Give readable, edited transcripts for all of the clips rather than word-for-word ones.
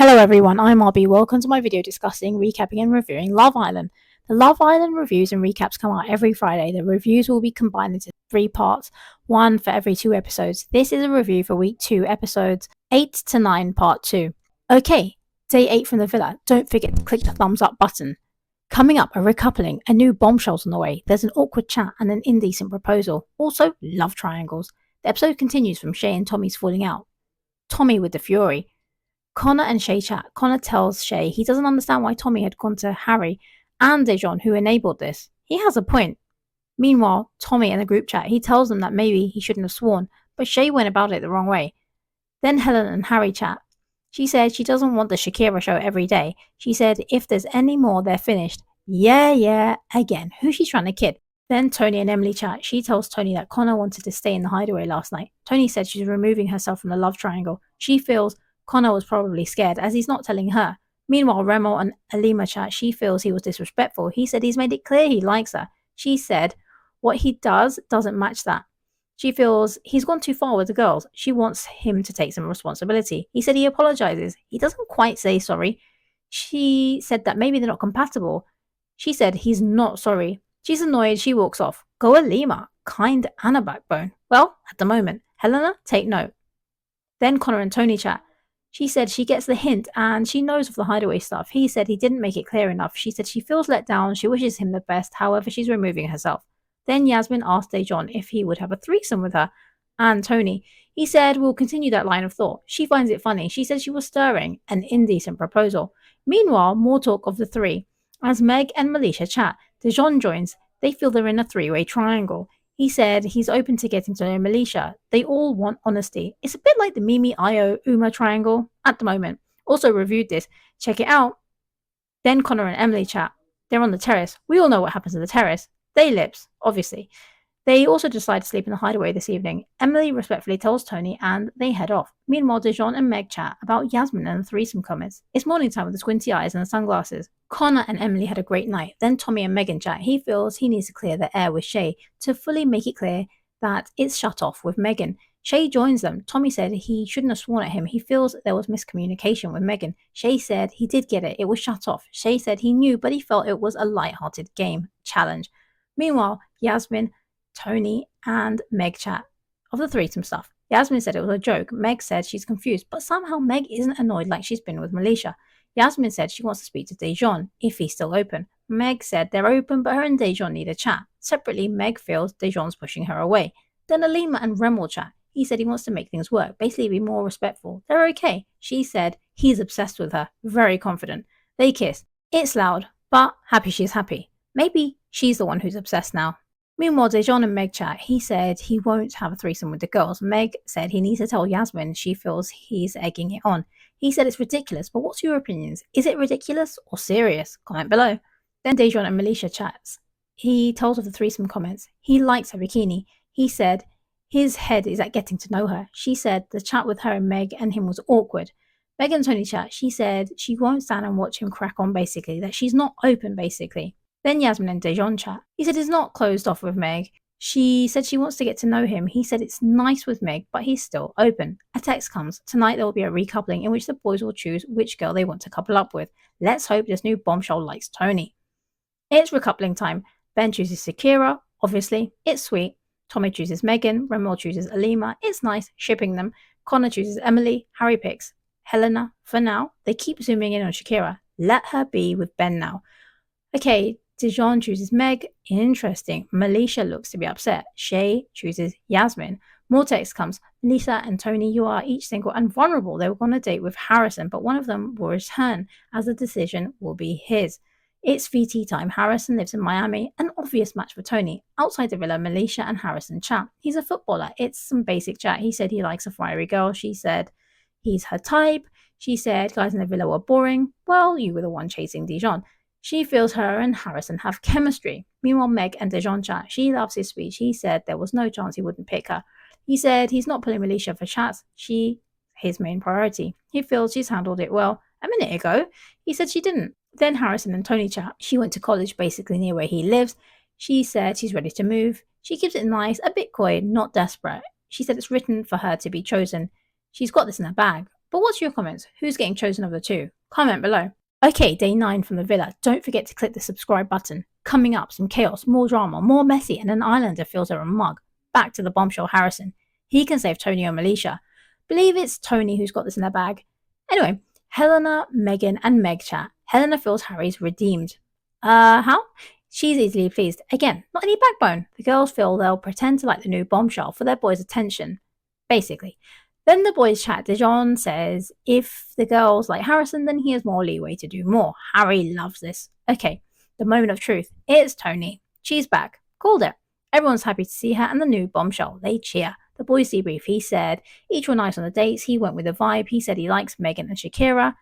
Hello everyone, I'm RB. Welcome to my video discussing, recapping and reviewing Love Island. The Love Island reviews and recaps come out every Friday. The reviews will be combined into 3 parts, one for every 2 episodes. This is a review for week 2, episodes 8 to 9, part 2. Okay, day 8 from the villa. Don't forget to click the thumbs up button. Coming up, a recoupling, a new bombshell's on the way. There's an awkward chat and an indecent proposal. Also, love triangles. The episode continues from Shay and Tommy's falling out. Tommy with the fury. Connor and Shay chat. Connor tells Shay he doesn't understand why Tommy had gone to Harry and Dejon, who enabled this. He has a point. Meanwhile, Tommy in the group chat, he tells them that maybe he shouldn't have sworn, but Shay went about it the wrong way. Then Helena and Harry chat. She said she doesn't want the Shakira show every day. She said if there's any more, they're finished. Yeah, again. Who's she trying to kid? Then Tony and Emily chat. She tells Tony that Connor wanted to stay in the hideaway last night. Tony said she's removing herself from the love triangle. She feels Connor was probably scared, as he's not telling her. Meanwhile, Remo and Alima chat. She feels he was disrespectful. He said he's made it clear he likes her. She said what he does doesn't match that. She feels he's gone too far with the girls. She wants him to take some responsibility. He said he apologizes. He doesn't quite say sorry. She said that maybe they're not compatible. She said he's not sorry. She's annoyed. She walks off. Go Alima. Kind and a backbone. Well, at the moment. Helena, take note. Then Connor and Tony chat. She said she gets the hint and she knows of the hideaway stuff. He said he didn't make it clear enough. She said she feels let down. She wishes him the best. However, she's removing herself. Then Yasmin asked Dejon if he would have a threesome with her and Tony. He said we'll continue that line of thought. She finds it funny. She said she was stirring an indecent proposal. Meanwhile, more talk of the three. As Meg and Melisha chat, Dejon joins. They feel they're in a 3-way triangle. He said he's open to getting to know Melisha. They all want honesty. It's a bit like the Mimi, Io, Uma triangle at the moment. Also reviewed this. Check it out. Then Connor and Emily chat. They're on the terrace. We all know what happens on the terrace. They lips, obviously. They also decide to sleep in the hideaway this evening. Emily respectfully tells Tony and they head off. Meanwhile, Dejon and Meg chat about Yasmin and the threesome comments. It's morning time with the squinty eyes and the sunglasses. Connor and Emily had a great night. Then Tommy and Megan chat. He feels he needs to clear the air with Shay to fully make it clear that it's shut off with Megan. Shay joins them. Tommy said he shouldn't have sworn at him. He feels there was miscommunication with Megan. Shay said he did get it. It was shut off. Shay said he knew, but he felt it was a light-hearted game challenge. Meanwhile, Yasmin, Tony and Meg chat of the threesome stuff. Yasmin said it was a joke. Meg said she's confused, but somehow Meg isn't annoyed like she's been with Melisha. Yasmin said she wants to speak to Dejon, if he's still open. Meg said they're open, but her and Dejon need a chat. Separately, Meg feels Dejon's pushing her away. Then Alima and Remmel chat. He said he wants to make things work, basically be more respectful. They're okay. She said he's obsessed with her, very confident. They kiss. It's loud, but happy she's happy. Maybe she's the one who's obsessed now. Meanwhile, Dejon and Meg chat. He said he won't have a threesome with the girls. Meg said he needs to tell Yasmin she feels he's egging it on. He said it's ridiculous, but what's your opinions? Is it ridiculous or serious? Comment below. Then Dejon and Melisha chats. He tells of the threesome comments. He likes her bikini. He said his head is at getting to know her. She said the chat with her and Meg and him was awkward. Meg and Tony chat. She said she won't stand and watch him crack on, basically, that she's not open, basically. Then Yasmin and Dejon chat. He said he's not closed off with Meg. She said she wants to get to know him. He said it's nice with Meg, but he's still open. A text comes. Tonight there will be a recoupling in which the boys will choose which girl they want to couple up with. Let's hope this new bombshell likes Tony. It's recoupling time. Ben chooses Shakira, obviously. It's sweet. Tommy chooses Megan. Remmel chooses Alima. It's nice, shipping them. Connor chooses Emily. Harry picks Helena. For now, they keep zooming in on Shakira. Let her be with Ben now. Okay, Dejon chooses Meg. Interesting. Melisha looks to be upset. Shay chooses Yasmin. More text comes. Lisa and Tony, you are each single and vulnerable. They were on a date with Harrison, but one of them will return as the decision will be his. It's VT time. Harrison lives in Miami. An obvious match for Tony. Outside the villa, Melisha and Harrison chat. He's a footballer. It's some basic chat. He said he likes a fiery girl. She said he's her type. She said guys in the villa were boring. Well, you were the one chasing Dejon. She feels her and Harrison have chemistry. Meanwhile, Meg and Dejon chat. She loves his speech. He said there was no chance he wouldn't pick her. He said he's not pulling Melisha for chats. She, his main priority. He feels she's handled it well. A minute ago, he said she didn't. Then Harrison and Tony chat. She went to college basically near where he lives. She said she's ready to move. She keeps it nice, a bit coy, not desperate. She said it's written for her to be chosen. She's got this in her bag. But what's your comments? Who's getting chosen of the two? Comment below. Okay, day 9 from the villa. Don't forget to click the subscribe button. Coming up, some chaos, more drama, more messy, and an islander fills her a mug. Back to the Bombshell Harrison. He can save Tony or Melisha. Believe it's Tony who's got this in their bag. Anyway, Helena, Megan, and Meg chat. Helena feels Harry's redeemed. How? She's easily pleased. Again, not any backbone. The girls feel they'll pretend to like the new Bombshell for their boys' attention. Basically. Then the boys chat. Dijon says if the girls like Harrison, then he has more leeway to do more. Harry loves this. Okay, the moment of truth. It's Tony. She's back. Called it. Everyone's happy to see her and the new Bombshell. They cheer. The boys debrief. He said each were nice on the dates. He went with the vibe. He said he likes Megan and Shakira.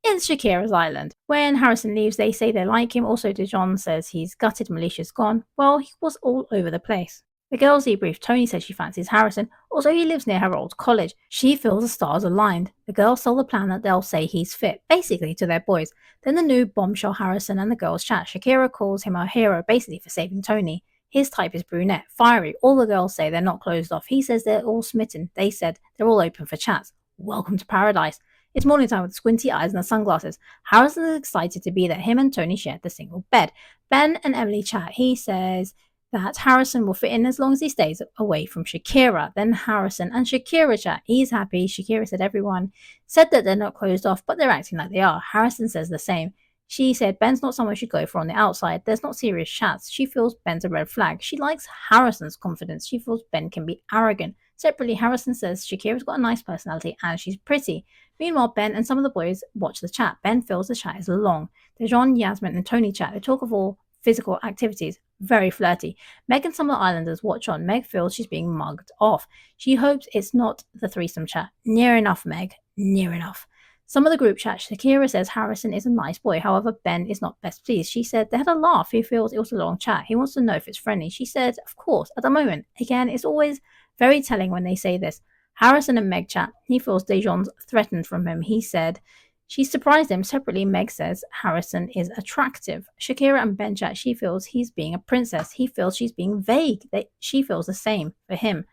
It's Shakira's island. When Harrison leaves, they say they like him. Also, Dijon says he's gutted Melisha's gone. Well, he was all over the place. The girls debrief. Tony said she fancies Harrison. Also, he lives near her old college. She feels the stars aligned. The girls tell the plan that they'll say he's fit, basically to their boys. Then the new Bombshell Harrison and the girls chat. Shakira calls him a hero, basically for saving Tony. His type is brunette, fiery. All the girls say they're not closed off. He says they're all smitten. They said they're all open for chats. Welcome to paradise. It's morning time with squinty eyes and the sunglasses. Harrison is excited to be there. Him and Tony share the single bed. Ben and Emily chat. He says that Harrison will fit in as long as he stays away from Shakira. Then Harrison and Shakira chat. He's happy. Shakira said everyone said that they're not closed off, but they're acting like they are. Harrison says the same. She said Ben's not someone she'd go for on the outside. There's not serious chats. She feels Ben's a red flag. She likes Harrison's confidence. She feels Ben can be arrogant. Separately, Harrison says Shakira's got a nice personality and she's pretty. Meanwhile, Ben and some of the boys watch the chat. Ben feels the chat is long. Dijon, Yasmin, and Tony chat. They talk of all physical activities. Very flirty. Meg and some of the islanders watch on. Meg feels she's being mugged off. She hopes it's not the threesome chat. Near enough, Meg. Near enough. Some of the group chat, Shakira says Harrison is a nice boy. However, Ben is not best pleased. She said they had a laugh. He feels it was a long chat. He wants to know if it's friendly. She said, of course, at the moment. Again, it's always very telling when they say this. Harrison and Meg chat. He feels Dijon's threatened from him. He said she surprised him. Separately, Meg says Harrison is attractive. Shakira and Ben chat. She feels he's being a princess. He feels she's being vague. She feels the same for him.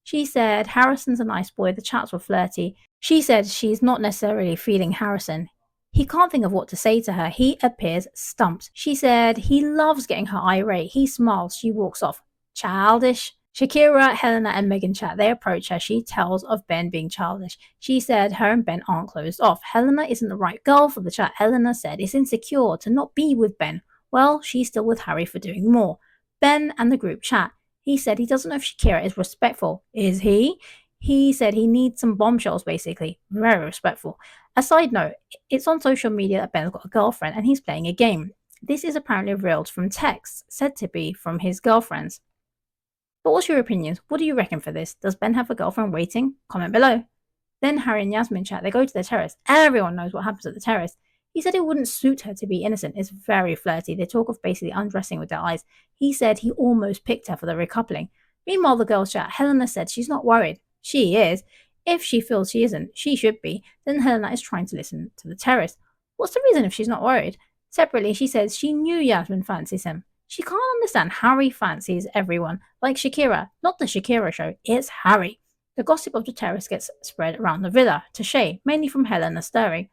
She said Harrison's a nice boy. The chats were flirty. She said she's not necessarily feeling Harrison. He can't think of what to say to her. He appears stumped. She said he loves getting her irate. He smiles. She walks off. Childish. Shakira, Helena, and Megan chat. They approach her. She tells of Ben being childish. She said her and Ben aren't closed off. Helena isn't the right girl for the chat. Helena said it's insecure to not be with Ben. Well, she's still with Harry for doing more. Ben and the group chat. He said he doesn't know if Shakira is respectful. Is he? He said he needs some bombshells, basically. Very respectful. A side note, it's on social media that Ben's got a girlfriend and he's playing a game. This is apparently revealed from texts, said to be from his girlfriends. But what's your opinions? What do you reckon for this? Does Ben have a girlfriend waiting? Comment below. Then Harry and Yasmin chat. They go to the terrace. Everyone knows what happens at the terrace. He said it wouldn't suit her to be innocent. It's very flirty. They talk of basically undressing with their eyes. He said he almost picked her for the recoupling. Meanwhile, the girls chat. Helena said she's not worried. She is. If she feels she isn't, she should be. Then Helena is trying to listen to the terrace. What's the reason if she's not worried? Separately, she says she knew Yasmin fancies him. She can't understand Harry fancies everyone. Like Shakira. Not the Shakira show. It's Harry. The gossip of the terrace gets spread around the villa to Shay, mainly from Helena stirring.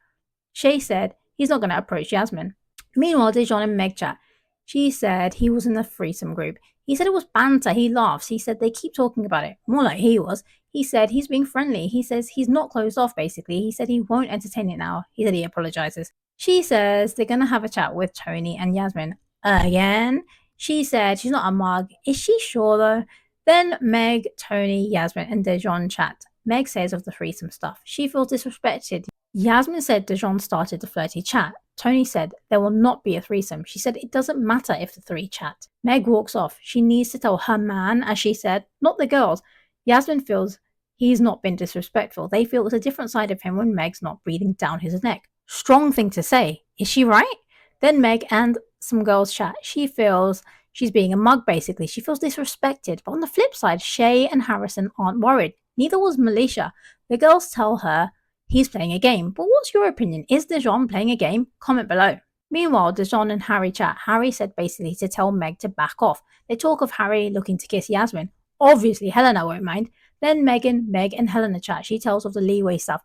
Shay said he's not going to approach Yasmin. Meanwhile, Dijon and Meg chat. She said he was in the threesome group. He said it was banter. He laughs. He said they keep talking about it. More like he was. He said he's being friendly. He says he's not closed off, basically. He said he won't entertain it now. He said he apologizes. She says they're going to have a chat with Tony and Yasmin. Again? She said she's not a mug. Is she sure, though? Then Meg, Tony, Yasmin, and Dijon chat. Meg says of the threesome stuff. She feels disrespected. Yasmin said Dijon started the flirty chat. Tony said there will not be a threesome. She said it doesn't matter if the three chat. Meg walks off. She needs to tell her man, as she said, not the girls. Yasmin feels he's not been disrespectful. They feel it's a different side of him when Meg's not breathing down his neck. Strong thing to say. Is she right? Then Meg and some girls chat. She feels she's being a mug, basically. She feels disrespected. But on the flip side, Shay and Harrison aren't worried. Neither was Melisha. The girls tell her he's playing a game. But what's your opinion? Is Dijon playing a game? Comment below. Meanwhile, Dijon and Harry chat. Harry said basically to tell Meg to back off. They talk of Harry looking to kiss Yasmin. Obviously, Helena won't mind. Then Megan, Meg, and Helena chat. She tells of the leeway stuff.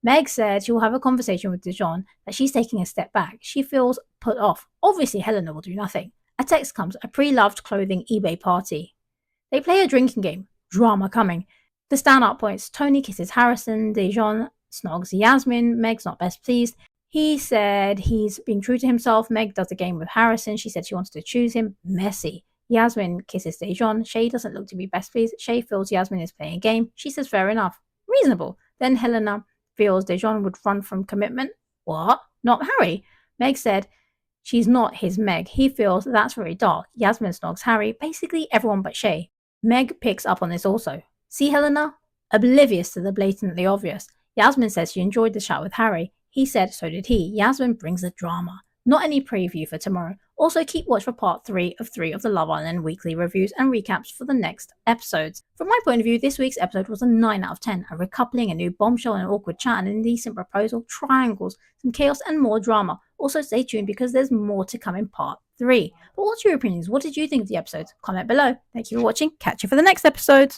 Meg said she will have a conversation with Dijon that she's taking a step back. She feels put off. Obviously, Helena will do nothing. A text comes, a pre-loved clothing eBay party. They play a drinking game. Drama coming. The stand-up points. Tony kisses Harrison. Dijon snogs Yasmin. Meg's not best pleased. He said he's been true to himself. Meg does the game with Harrison. She said she wants to choose him. Messy. Yasmin kisses Dijon. Shay doesn't look to be best pleased. Shay feels Yasmin is playing a game. She says fair enough. Reasonable. Then Helena feels Dijon would run from commitment. What? Not Harry. Meg said she's not his Meg. He feels that's very dark. Yasmin snogs Harry. Basically everyone but Shay. Meg picks up on this also. See Helena? Oblivious to the blatantly obvious. Yasmin says she enjoyed the chat with Harry. He said so did he. Yasmin brings the drama. Not any preview for tomorrow. Also keep watch for part 3 of the Love Island weekly reviews and recaps for the next episodes. From my point of view, this week's episode was a 9 out of 10. A recoupling, a new bombshell, an awkward chat, an indecent proposal, triangles, some chaos and more drama. Also stay tuned because there's more to come in part 3. But what's your opinions? What did you think of the episodes? Comment below. Thank you for watching. Catch you for the next episode.